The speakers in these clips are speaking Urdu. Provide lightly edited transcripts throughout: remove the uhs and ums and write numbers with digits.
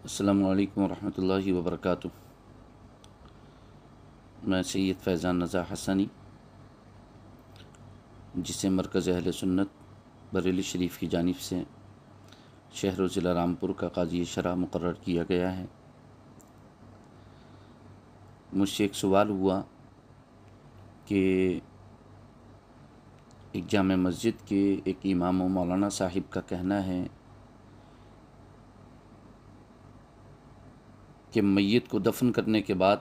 السلام علیکم ورحمۃ اللہ وبرکاتہ۔ میں سید فیضان رضا حسنی، جسے مرکز اہل سنت بریلی شریف کی جانب سے شہر و ضلع رامپور کا قاضی شرع مقرر کیا گیا ہے، مجھ سے ایک سوال ہوا کہ ایک جامع مسجد کے ایک امام و مولانا صاحب کا کہنا ہے کہ میت کو دفن کرنے کے بعد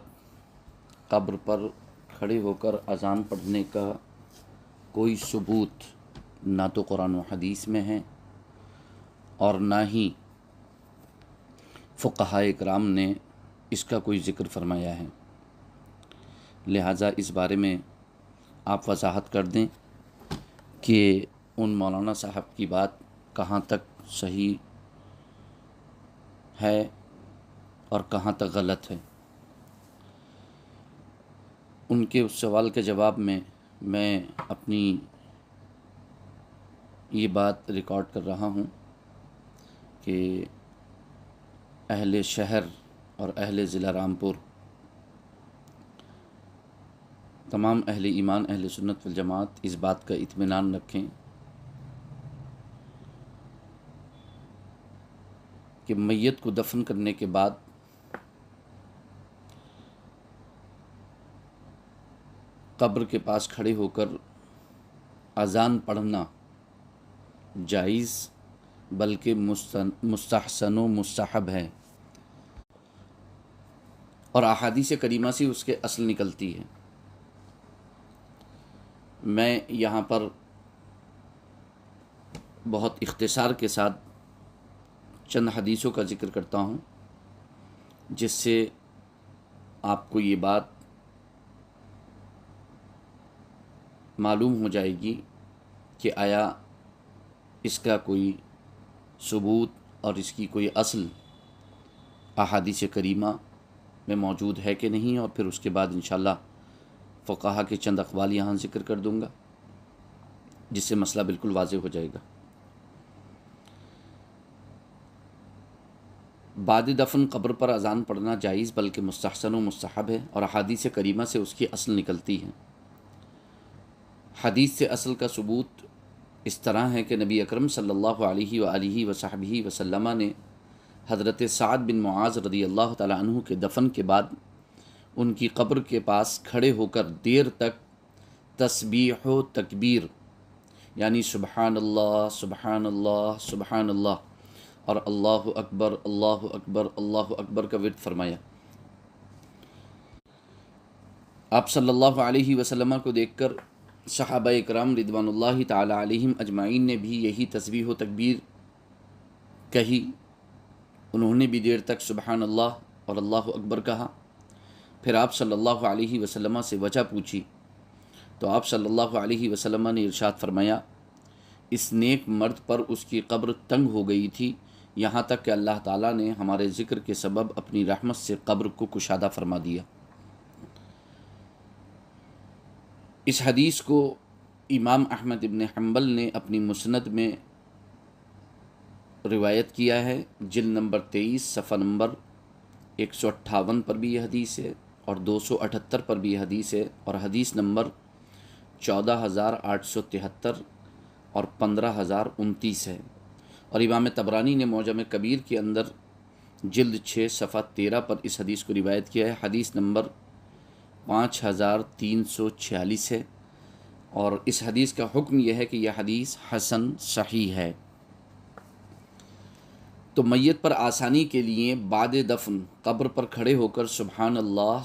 قبر پر کھڑے ہو کر اذان پڑھنے کا کوئی ثبوت نہ تو قرآن و حدیث میں ہے اور نہ ہی فقہائے کرام نے اس کا کوئی ذکر فرمایا ہے، لہٰذا اس بارے میں آپ وضاحت کر دیں کہ ان مولانا صاحب کی بات کہاں تک صحیح ہے اور کہاں تک غلط ہے۔ ان کے اس سوال کے جواب میں اپنی یہ بات ریکارڈ کر رہا ہوں کہ اہل شہر اور اہل ضلع رامپور، تمام اہل ایمان اہل سنت والجماعت اس بات کا اطمینان رکھیں کہ میت کو دفن کرنے کے بعد قبر کے پاس کھڑے ہو کر اذان پڑھنا جائز بلکہ مستحسن و مستحب ہے، اور احادیث کریمہ سے اس کے اصل نکلتی ہے۔ میں یہاں پر بہت اختصار کے ساتھ چند حدیثوں کا ذکر کرتا ہوں جس سے آپ کو یہ بات معلوم ہو جائے گی کہ آیا اس کا کوئی ثبوت اور اس کی کوئی اصل احادیث کریمہ میں موجود ہے کہ نہیں، اور پھر اس کے بعد انشاءاللہ فقہا کے چند اقوال یہاں ذکر کر دوں گا جس سے مسئلہ بالکل واضح ہو جائے گا۔ بعد دفن قبر پر اذان پڑھنا جائز بلکہ مستحسن و مستحب ہے، اور احادیث کریمہ سے اس کی اصل نکلتی ہے۔ حدیث سے اصل کا ثبوت اس طرح ہے کہ نبی اکرم صلی اللہ علیہ وآلہ وصحبہ وسلم نے حضرت سعد بن معاذ رضی اللہ تعالیٰ عنہ کے دفن کے بعد ان کی قبر کے پاس کھڑے ہو کر دیر تک تسبیح و تکبیر یعنی سبحان اللہ سبحان اللہ سبحان اللہ اور اللہ اکبر اللہ اکبر اللہ اکبر کا ورد فرمایا۔ آپ صلی اللہ علیہ وسلم کو دیکھ کر صحابہ اکرام رضوان اللہ تعالی علیہم اجمعین نے بھی یہی تسبیح و تکبیر کہی، انہوں نے بھی دیر تک سبحان اللہ اور اللہ اکبر کہا۔ پھر آپ صلی اللہ علیہ وسلم سے وجہ پوچھی تو آپ صلی اللہ علیہ وسلم نے ارشاد فرمایا، اس نیک مرد پر اس کی قبر تنگ ہو گئی تھی، یہاں تک کہ اللہ تعالیٰ نے ہمارے ذکر کے سبب اپنی رحمت سے قبر کو کشادہ فرما دیا۔ اس حدیث کو امام احمد ابن حنبل نے اپنی مسند میں روایت کیا ہے، جلد نمبر 23 صفحہ نمبر 158 پر بھی یہ حدیث ہے اور 278 پر بھی یہ حدیث ہے، اور حدیث نمبر 14873 اور 15029 ہے، اور امام طبرانی نے معجم کبیر کے اندر جلد 6 صفحہ 13 پر اس حدیث کو روایت کیا ہے، حدیث نمبر 5346 ہے، اور اس حدیث کا حکم یہ ہے کہ یہ حدیث حسن صحیح ہے۔ تو میت پر آسانی کے لیے بعد دفن قبر پر کھڑے ہو کر سبحان اللہ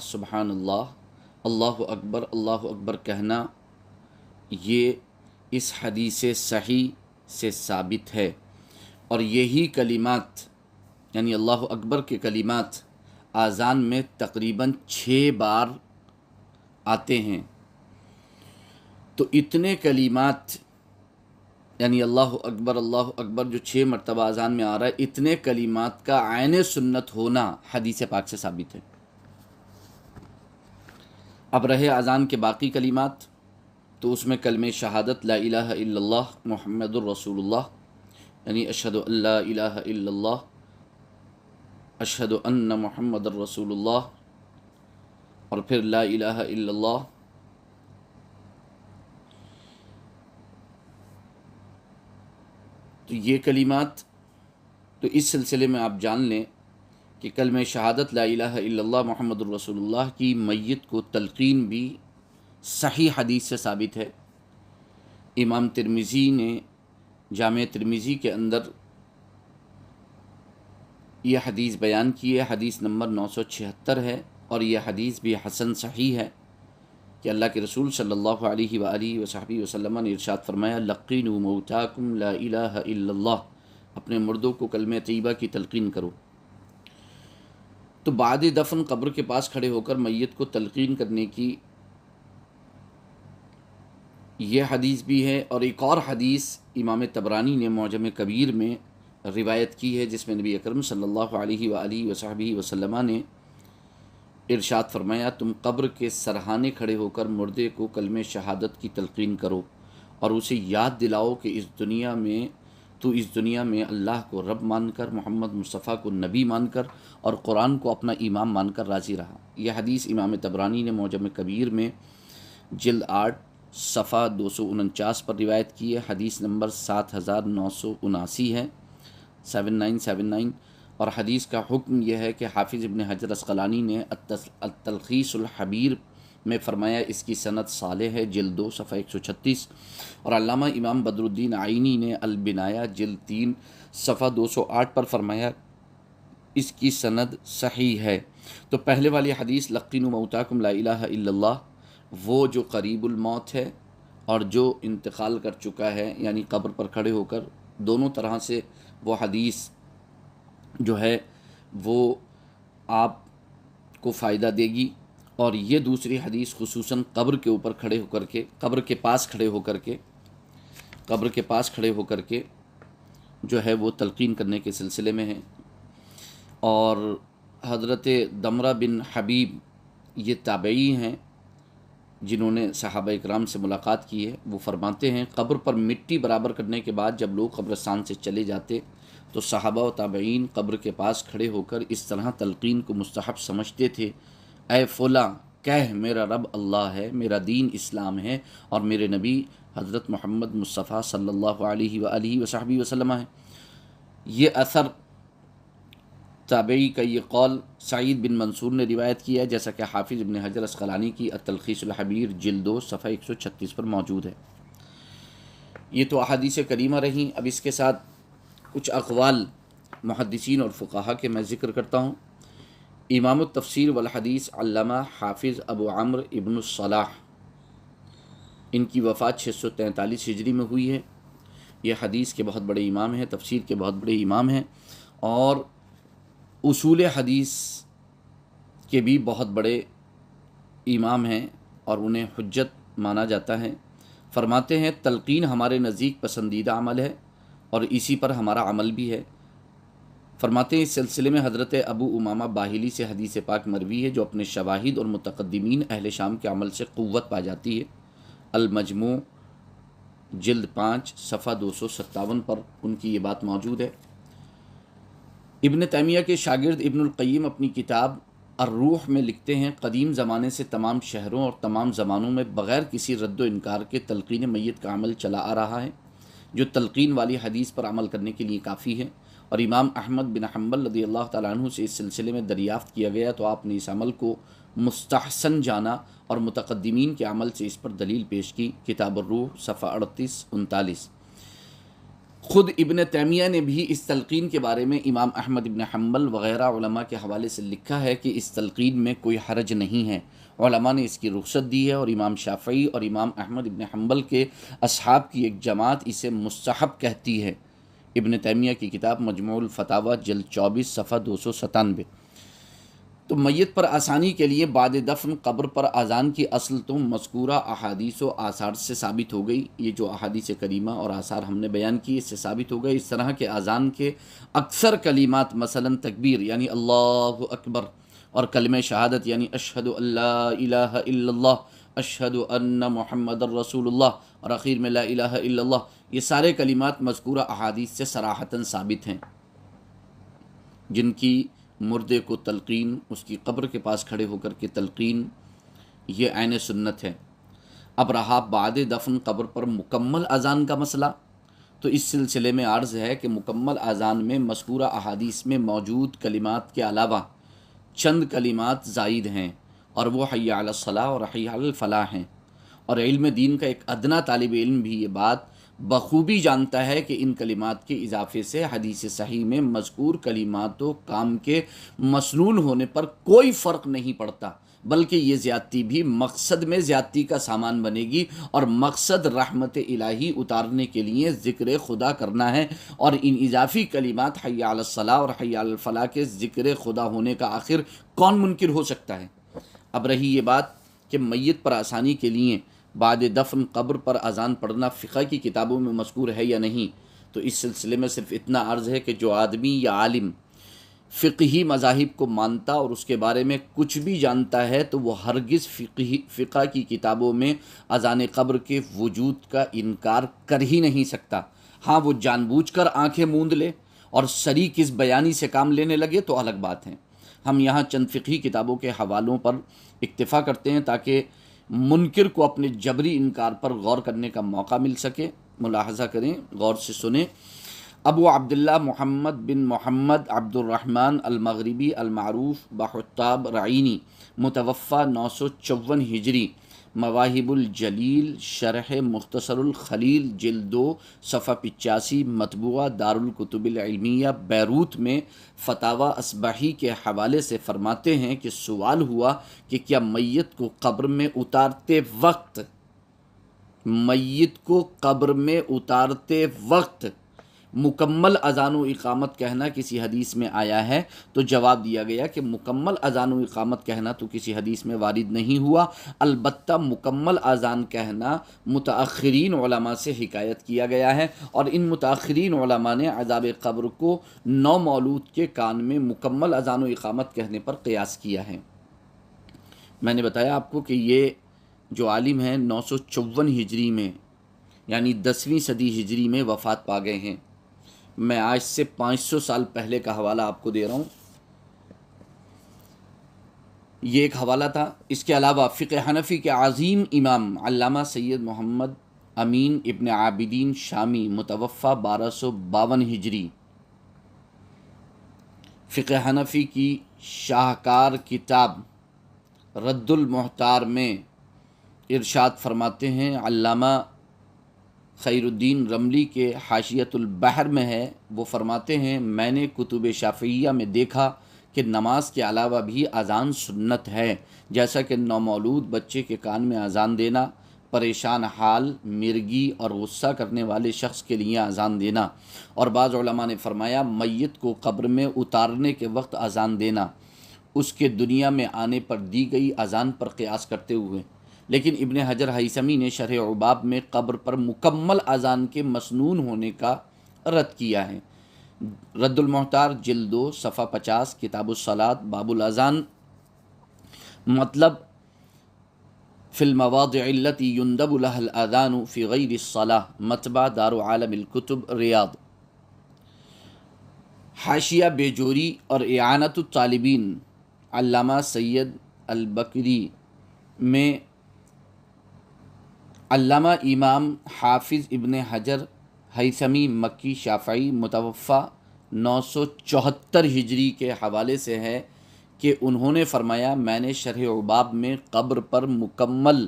اللہ اکبر کہنا، یہ اس حدیث صحیح سے ثابت ہے، اور یہی کلمات یعنی اللہ اکبر کے کلمات اذان میں تقریباً 6 بار آتے ہیں۔ تو اتنے کلمات یعنی اللہ اکبر جو 6 مرتبہ اذان میں آ رہا ہے، اتنے کلمات کا عین سنت ہونا حدیث پاک سے ثابت ہے۔ اب رہے اذان کے باقی کلمات، تو اس میں کلمہ شہادت لا الہ الا اللہ محمد الرسول اللہ یعنی اشہد ان لا الہ الا اللہ اشہد ان محمد الرسول اللہ، اور پھر لا الہ الا اللہ۔ تو یہ کلمات، تو اس سلسلے میں آپ جان لیں کہ کلمہ شہادت لا الہ الا اللہ محمد الرسول اللہ کی میت کو تلقین بھی صحیح حدیث سے ثابت ہے۔ امام ترمذی نے جامع ترمذی کے اندر یہ حدیث بیان کی ہے، حدیث نمبر 976 ہے، اور یہ حدیث بھی حسن صحیح ہے کہ اللہ کے رسول صلی اللہ علیہ وآلہ وصحبہ وسلم نے ارشاد فرمایا لقینوا موتاکم لا الہ الا اللہ، اپنے مردوں کو کلمہ طیبہ کی تلقین کرو۔ تو بعد دفن قبر کے پاس کھڑے ہو کر میت کو تلقین کرنے کی یہ حدیث بھی ہے، اور ایک اور حدیث امام طبرانی نے معجم کبیر میں روایت کی ہے، جس میں نبی اکرم صلی اللہ علیہ وآلہ وصحبہ وسلم نے ارشاد فرمایا تم قبر کے سرہانے کھڑے ہو کر مردے کو کلمہ شہادت کی تلقین کرو اور اسے یاد دلاؤ کہ اس دنیا میں اللہ کو رب مان کر، محمد مصطفیٰ کو نبی مان کر، اور قرآن کو اپنا امام مان کر راضی رہا۔ یہ حدیث امام طبرانی نے معجم کبیر میں جلد 8 صفحہ 249 پر روایت کی ہے، حدیث نمبر 7979 ہے، 7979۔ اور حدیث کا حکم یہ ہے کہ حافظ ابن حجر اسقلانی نے التلخیص الحبیر میں فرمایا اس کی سند صالح ہے، جلد 2 صفحہ 136، اور علامہ امام بدر الدین عینی نے البنایہ جلد 3 صفحہ 208 پر فرمایا اس کی سند صحیح ہے۔ تو پہلے والی حدیث لقینوا موتاکم لا الہ الا اللہ، وہ جو قریب الموت ہے اور جو انتقال کر چکا ہے، یعنی قبر پر کھڑے ہو کر، دونوں طرح سے وہ حدیث جو ہے وہ آپ کو فائدہ دے گی، اور یہ دوسری حدیث خصوصاً قبر کے اوپر کھڑے ہو کر کے، قبر کے پاس کھڑے ہو کر کے جو ہے وہ تلقین کرنے کے سلسلے میں ہے۔ اور حضرت دمرہ بن حبیب یہ تابعی ہیں جنہوں نے صحابہ اکرام سے ملاقات کی ہے، وہ فرماتے ہیں قبر پر مٹی برابر کرنے کے بعد جب لوگ قبرستان سے چلے جاتے تو صحابہ و تابعین قبر کے پاس کھڑے ہو کر اس طرح تلقین کو مستحب سمجھتے تھے، اے فلاں کہہ میرا رب اللہ ہے، میرا دین اسلام ہے، اور میرے نبی حضرت محمد مصطفیٰ صلی اللہ علیہ وآلہ وصحبہ وسلم ہے۔ یہ اثر تابعی کا یہ قول سعید بن منصور نے روایت کیا ہے، جیسا کہ حافظ ابن حجر اسقلانی کی التلخیص الحبیر جلد 2 صفحہ 136 پر موجود ہے۔ یہ تو احادیث کریمہ رہیں۔ اب اس کے ساتھ کچھ اقوال محدثین اور فقہا کے میں ذکر کرتا ہوں۔ امام التفسیر والحدیث علامہ حافظ ابو عمرو ابن الصلاح، ان کی وفات 643 ہجری میں ہوئی ہے۔ یہ حدیث کے بہت بڑے امام ہیں، تفسیر کے بہت بڑے امام ہیں، اور اصول حدیث کے بھی بہت بڑے امام ہیں، اور انہیں حجت مانا جاتا ہے۔ فرماتے ہیں تلقین ہمارے نزدیک پسندیدہ عمل ہے اور اسی پر ہمارا عمل بھی ہے۔ فرماتے ہیں اس سلسلے میں حضرت ابو امامہ باہلی سے حدیث پاک مروی ہے جو اپنے شواہد اور متقدمین اہل شام کے عمل سے قوت پا جاتی ہے۔ المجموع جلد 5 صفحہ 257 پر ان کی یہ بات موجود ہے۔ ابن تیمیہ کے شاگرد ابن القیم اپنی کتاب الروح میں لکھتے ہیں قدیم زمانے سے تمام شہروں اور تمام زمانوں میں بغیر کسی رد و انکار کے تلقین میت کا عمل چلا آ رہا ہے، جو تلقین والی حدیث پر عمل کرنے کے لیے کافی ہے۔ اور امام احمد بن حنبل رضی اللہ تعالیٰ عنہ سے اس سلسلے میں دریافت کیا گیا تو آپ نے اس عمل کو مستحسن جانا اور متقدمین کے عمل سے اس پر دلیل پیش کی۔ کتاب الروح صفحہ 38-39۔ خود ابن تیمیہ نے بھی اس تلقین کے بارے میں امام احمد بن حنبل وغیرہ علماء کے حوالے سے لکھا ہے کہ اس تلقین میں کوئی حرج نہیں ہے، علماء نے اس کی رخصت دی ہے، اور امام شافعی اور امام احمد بن حنبل کے اصحاب کی ایک جماعت اسے مستحب کہتی ہے۔ ابن تیمیہ کی کتاب مجموع الفتاوی جلد 24 صفحہ 297۔ تو میت پر آسانی کے لیے بعد دفن قبر پر اذان کی اصل تو مذکورہ احادیث و آثار سے ثابت ہو گئی۔ یہ جو احادیث کریمہ اور آثار ہم نے بیان کی اس سے ثابت ہو گئی۔ اس طرح کے اذان کے اکثر کلمات مثلا تکبیر یعنی اللہ اکبر، اور کلمہ شہادت یعنی اشہد ان لا الہ الا اللہ، اشہد ان محمد الرسول اللہ، اور اخیر میں لا الہ الا اللہ، یہ سارے کلمات مذکورہ احادیث سے صراحتاً ثابت ہیں، جن کی مردے کو تلقین، اس کی قبر کے پاس کھڑے ہو کر کے تلقین، یہ عین سنت ہے۔ اب رہا بعد دفن قبر پر مکمل اذان کا مسئلہ، تو اس سلسلے میں عرض ہے کہ مکمل اذان میں مذکورہ احادیث میں موجود کلمات کے علاوہ چند کلمات زائد ہیں، اور وہ حی علی الصلاۃ اور حی علی الفلاح ہیں، اور علم دین کا ایک ادنا طالب علم بھی یہ بات بخوبی جانتا ہے کہ ان کلمات کے اضافے سے حدیث صحیح میں مذکور کلمات و کام کے مسنون ہونے پر کوئی فرق نہیں پڑتا، بلکہ یہ زیادتی بھی مقصد میں زیادتی کا سامان بنے گی، اور مقصد رحمت الہی اتارنے کے لیے ذکر خدا کرنا ہے، اور ان اضافی کلمات حی علی الصلاۃ اور حی علی الفلاح کے ذکر خدا ہونے کا آخر کون منکر ہو سکتا ہے؟ اب رہی یہ بات کہ میت پر آسانی کے لیے بعد دفن قبر پر اذان پڑھنا فقہ کی کتابوں میں مذکور ہے یا نہیں، تو اس سلسلے میں صرف اتنا عرض ہے کہ جو آدمی یا عالم فقہی مذاہب کو مانتا اور اس کے بارے میں کچھ بھی جانتا ہے تو وہ ہرگز فقہ کی کتابوں میں اذان قبر کے وجود کا انکار کر ہی نہیں سکتا۔ ہاں، وہ جان بوجھ کر آنکھیں موند لے اور سری کس بیانی سے کام لینے لگے تو الگ بات ہے۔ ہم یہاں چند فقہی کتابوں کے حوالوں پر اکتفا کرتے ہیں تاکہ منکر کو اپنے جبری انکار پر غور کرنے کا موقع مل سکے۔ ملاحظہ کریں، غور سے سنیں۔ ابو عبداللہ محمد بن محمد عبد الرحمن المغربی المعروف بحطاب رعینی، متوفی 954 ہجری، مواہب الجلیل شرح مختصر الخلیل جلد 2 صفحہ 85، مطبوعہ دارالکتب العلمیہ بیروت میں فتاوی اصباحی کے حوالے سے فرماتے ہیں کہ سوال ہوا کہ کیا میت کو قبر میں اتارتے وقت مکمل اذان و اقامت کہنا کسی حدیث میں آیا ہے؟ تو جواب دیا گیا کہ مکمل اذان و اقامت کہنا تو کسی حدیث میں وارد نہیں ہوا، البتہ مکمل اذان کہنا متاخرین علماء سے حکایت کیا گیا ہے، اور ان متاخرین علماء نے عذاب قبر کو نو مولود کے کان میں مکمل اذان و اقامت کہنے پر قیاس کیا ہے۔ میں نے بتایا آپ کو کہ یہ جو عالم ہیں 954 ہجری میں یعنی 10ویں صدی ہجری میں وفات پا گئے ہیں۔ میں آج سے 500 سال پہلے کا حوالہ آپ کو دے رہا ہوں، یہ ایک حوالہ تھا۔ اس کے علاوہ فقہ حنفی کے عظیم امام علامہ سید محمد امین ابن عابدین شامی، متوفی 1252 ہجری، فقہ حنفی کی شاہکار کتاب رد المحتار میں ارشاد فرماتے ہیں، علامہ خیر الدین رملی کے حاشیۃ البحر میں ہے، وہ فرماتے ہیں میں نے کتب شافعیہ میں دیکھا کہ نماز کے علاوہ بھی اذان سنت ہے، جیسا کہ نومولود بچے کے کان میں اذان دینا، پریشان حال، مرگی اور غصہ کرنے والے شخص کے لیے اذان دینا، اور بعض علماء نے فرمایا میت کو قبر میں اتارنے کے وقت اذان دینا اس کے دنیا میں آنے پر دی گئی اذان پر قیاس کرتے ہوئے۔ لیکن ابن حجر ہیثمی نے شرح عباب میں قبر پر مکمل اذان کے مسنون ہونے کا رد کیا ہے۔ رد المحتار جلد 2 صفحہ 50، کتاب الصلاۃ باب الاذان، مطلب فی المواضع التي يندب لها الاذان في غیر الصلاۃ، مطبع دارالعالم الکتب ریاض۔ حاشیہ بیجوری اور اعانۃ الطالبین علامہ سید البکری میں علامہ امام حافظ ابن حجر ہیثمی مکی شافعی، متوفی 974 ہجری کے حوالے سے ہے کہ انہوں نے فرمایا میں نے شرح عباب میں قبر پر مکمل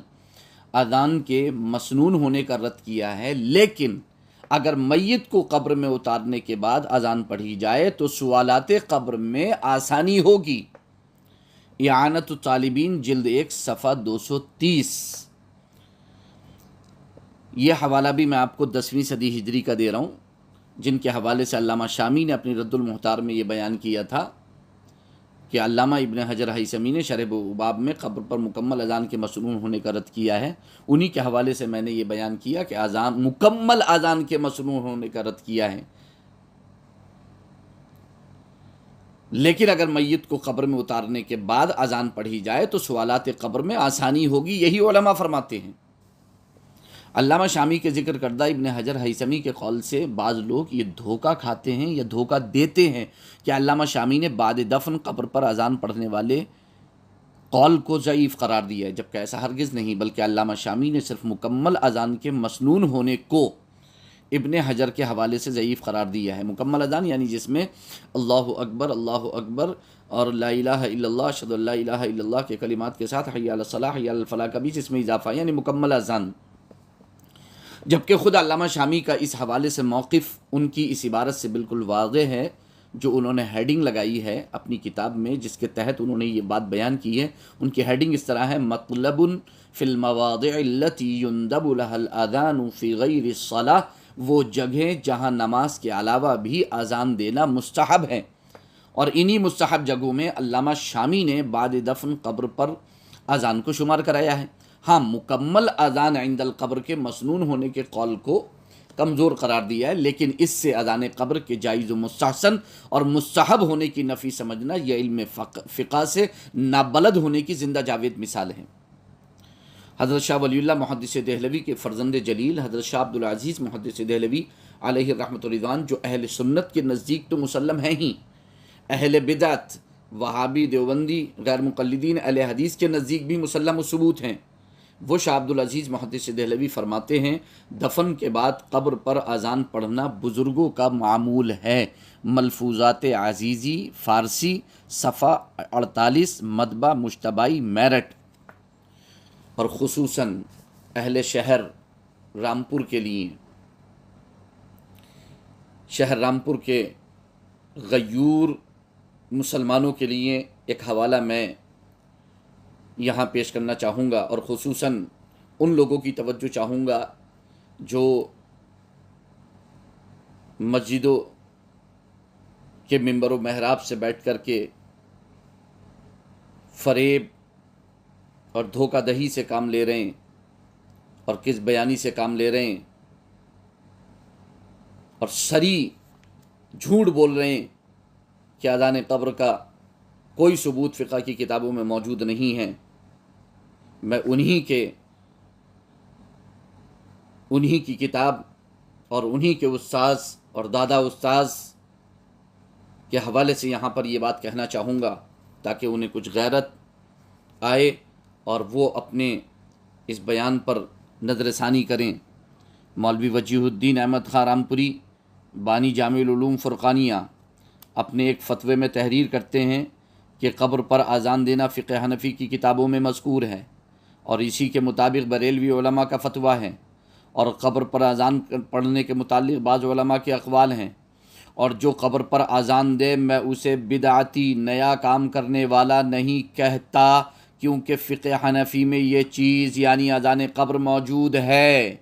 اذان کے مسنون ہونے کا رد کیا ہے، لیکن اگر میت کو قبر میں اتارنے کے بعد اذان پڑھی جائے تو سوالات قبر میں آسانی ہوگی۔ اعانۃ الطالبین جلد 1 صفحہ 230۔ یہ حوالہ بھی میں آپ کو 10ویں صدی ہجری کا دے رہا ہوں، جن کے حوالے سے علامہ شامی نے اپنی رد المحتار میں یہ بیان کیا تھا کہ علامہ ابن حجر ہیثمی نے شرح عباب میں قبر پر مکمل اذان کے مسنون ہونے کا رد کیا ہے۔ انہی کے حوالے سے میں نے یہ بیان کیا کہ مکمل اذان کے مسنون ہونے کا رد کیا ہے، لیکن اگر میت کو قبر میں اتارنے کے بعد اذان پڑھی جائے تو سوالات قبر میں آسانی ہوگی، یہی علماء فرماتے ہیں۔ علامہ شامی کے ذکر کردہ ابن حجر ہیثمی کے قول سے بعض لوگ یہ دھوکہ کھاتے ہیں یا دھوکہ دیتے ہیں کہ علامہ شامی نے بعد دفن قبر پر اذان پڑھنے والے قول کو ضعیف قرار دیا ہے، جبکہ ایسا ہرگز نہیں، بلکہ علامہ شامی نے صرف مکمل اذان کے مسنون ہونے کو ابن حجر کے حوالے سے ضعیف قرار دیا ہے۔ مکمل اذان یعنی جس میں اللہ اکبر اور لا الہ الا اللہ اشہد ان لا الہ الا اللہ کے کلمات کے ساتھ حی علی الصلاح حی علی الفلاح کا بھی جس میں اضافہ ہے، یعنی مکمل اذان۔ جبکہ خود علامہ شامی کا اس حوالے سے موقف ان کی اس عبارت سے بالکل واضح ہے، جو انہوں نے ہیڈنگ لگائی ہے اپنی کتاب میں، جس کے تحت انہوں نے یہ بات بیان کی ہے۔ ان کی ہیڈنگ اس طرح ہے: مطلب فی المواضع التي يندب لها الاذان فی غیر الصلاة، وہ جگہیں جہاں نماز کے علاوہ بھی اذان دینا مستحب ہے، اور انہی مستحب جگہوں میں علامہ شامی نے بعد دفن قبر پر اذان کو شمار کرایا ہے۔ ہاں، مکمل اذان عند القبر کے مسنون ہونے کے قول کو کمزور قرار دیا ہے، لیکن اس سے اذان قبر کے جائز و مستحسن اور مستحب ہونے کی نفی سمجھنا یہ علم فقہ سے نابلد ہونے کی زندہ جاوید مثال ہے۔ حضرت شاہ ولی اللہ محدث دہلوی کے فرزند جلیل حضرت شاہ عبدالعزیز محدث دہلوی علیہ رحمۃ رضوان، جو اہل سنت کے نزدیک تو مسلم ہیں ہی، اہل بدعت وہابی دیوبندی غیر مقلدین اہل حدیث کے نزدیک بھی مسلم و ثبوت ہیں، وہ شاہ عبدالعزیز محدث دہلوی فرماتے ہیں دفن کے بعد قبر پر اذان پڑھنا بزرگوں کا معمول ہے۔ ملفوظات عزیزی فارسی صفحہ 48 مطبع مجتبائی میرٹھ۔ اور خصوصاً اہل شہر رامپور کے لیے، شہر رامپور کے غیور مسلمانوں کے لیے ایک حوالہ میں یہاں پیش کرنا چاہوں گا، اور خصوصاً ان لوگوں کی توجہ چاہوں گا جو مسجدوں کے منبر و محراب سے بیٹھ کر کے فریب اور دھوکہ دہی سے کام لے رہے ہیں اور کس بیانی سے کام لے رہے ہیں اور سری جھوٹ بول رہے ہیں کہ اذان قبر کا کوئی ثبوت فقہ کی کتابوں میں موجود نہیں ہے۔ میں انہی کی کتاب اور انہی کے استاذ اور دادا استاذ کے حوالے سے یہاں پر یہ بات کہنا چاہوں گا تاکہ انہیں کچھ غیرت آئے اور وہ اپنے اس بیان پر نظر ثانی کریں۔ مولوی وجیہ الدین احمد خان رامپوری بانی جامع العلوم فرقانیہ اپنے ایک فتوے میں تحریر کرتے ہیں کہ قبر پر اذان دینا فقہ حنفی کی کتابوں میں مذکور ہے، اور اسی کے مطابق بریلوی علماء کا فتویٰ ہے، اور قبر پر اذان پڑھنے کے متعلق بعض علماء کے اقوال ہیں، اور جو قبر پر اذان دے میں اسے بدعتی نیا کام کرنے والا نہیں کہتا، کیونکہ فقہ حنفی میں یہ چیز یعنی اذان قبر موجود ہے۔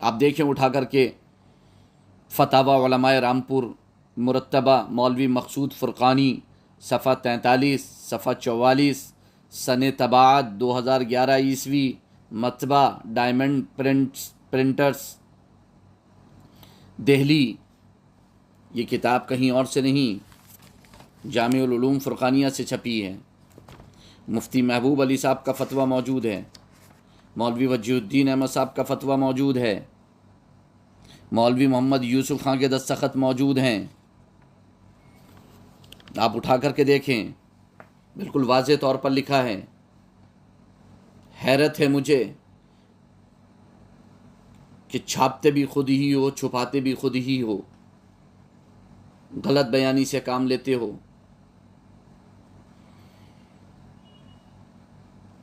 آپ دیکھیں اٹھا کر کے فتاوی علماء رامپور مرتبہ مولوی مقصود فرقانی صفحہ 43 صفحہ 44 سن طباعت 2011 عیسوی مطبع ڈائمنڈ پرنٹرز دہلی۔ یہ کتاب کہیں اور سے نہیں، جامع العلوم فرقانیہ سے چھپی ہے۔ مفتی محبوب علی صاحب کا فتویٰ موجود ہے، مولوی وجیہ الدین احمد صاحب کا فتویٰ موجود ہے، مولوی محمد یوسف خان کے دستخط موجود ہیں۔ آپ اٹھا کر کے دیکھیں، بالکل واضح طور پر لکھا ہے۔ حیرت ہے مجھے کہ چھاپتے بھی خود ہی ہو، چھپاتے بھی خود ہی ہو، غلط بیانی سے کام لیتے ہو۔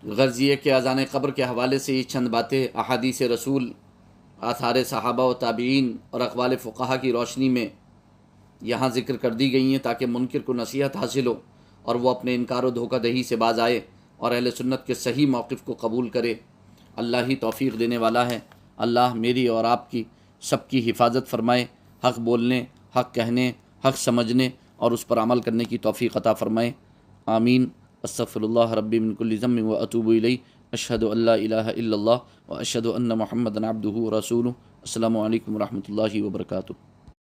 غرض یہ کہ اذان قبر کے حوالے سے یہ چند باتیں احادیث رسول، آثار صحابہ و تابعین اور اقوال فقہا کی روشنی میں یہاں ذکر کر دی گئی ہیں تاکہ منکر کو نصیحت حاصل ہو اور وہ اپنے انکار و دھوکہ دہی سے باز آئے اور اہل سنت کے صحیح موقف کو قبول کرے۔ اللہ ہی توفیق دینے والا ہے۔ اللہ میری اور آپ کی سب کی حفاظت فرمائے، حق بولنے، حق کہنے، حق سمجھنے اور اس پر عمل کرنے کی توفیق عطا فرمائے۔ آمین۔ استغفر اللہ ربی من کل ذنب واتوب الیہ۔ اشہد ان لا الہ الا اللہ واشہد ان محمدا عبدہ ورسولہ۔ السلام علیکم ورحمۃ اللہ وبرکاتہ۔